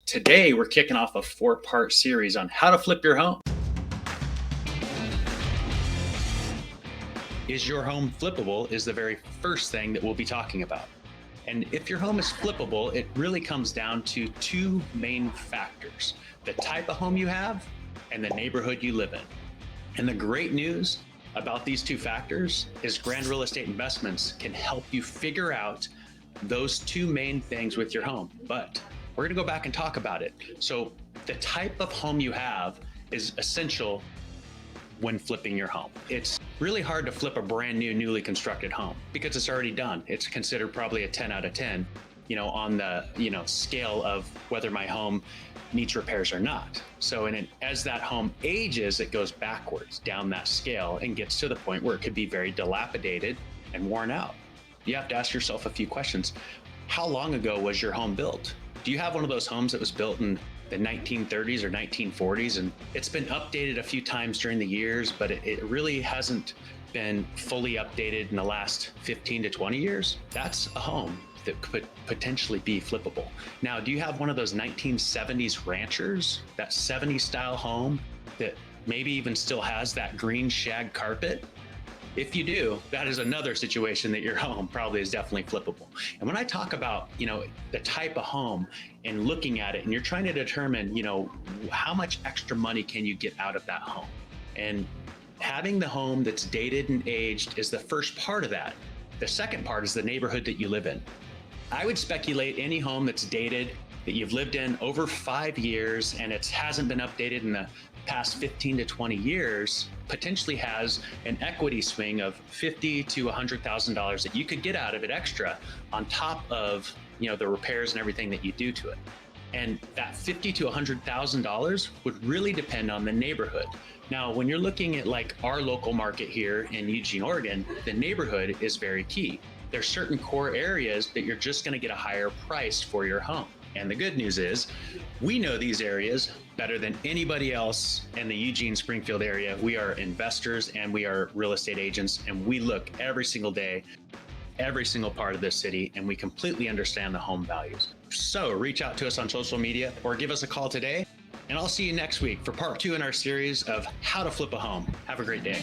Today, we're kicking off a 4-part series on how to flip your home. Is your home flippable is the very first thing that we'll be talking about. And if your home is flippable, it really comes down to two main factors: the type of home you have and the neighborhood you live in. And the great news about these two factors is Grand Real Estate Investments can help you figure out those two main things with your home. But we're going to go back and talk about it. So the type of home you have is essential when flipping your home. It's really hard to flip a brand new, newly constructed home because it's already done. It's considered probably a 10 out of 10, on the, scale of whether my home needs repairs or not. So as that home ages, it goes backwards down that scale and gets to the point where it could be very dilapidated and worn out. You have to ask yourself a few questions. How long ago was your home built? Do you have one of those homes that was built in the 1930s or 1940s and it's been updated a few times during the years, but it really hasn't been fully updated in the last 15 to 20 years? That's a home that could potentially be flippable. Now, do you have one of those 1970s ranchers, that 70s style home that maybe even still has that green shag carpet? If you do, that is another situation that your home probably is definitely flippable. And when I talk about, the type of home and looking at it, and you're trying to determine, how much extra money can you get out of that home? And having the home that's dated and aged is the first part of that. The second part is the neighborhood that you live in. I would speculate any home that's dated, that you've lived in over 5 years and it hasn't been updated in the past 15 to 20 years, potentially has an equity swing of $50,000 to $100,000 that you could get out of it extra on top of, the repairs and everything that you do to it. And that $50,000 to $100,000 would really depend on the neighborhood. Now, when you're looking at like our local market here in Eugene, Oregon, the neighborhood is very key. There's certain core areas that you're just going to get a higher price for your home. And the good news is we know these areas better than anybody else in the Eugene Springfield area. We are investors and we are real estate agents, and we look every single day, every single part of this city, and we completely understand the home values. So reach out to us on social media or give us a call today, and I'll see you next week for part 2 in our series of how to flip a home. Have a great day.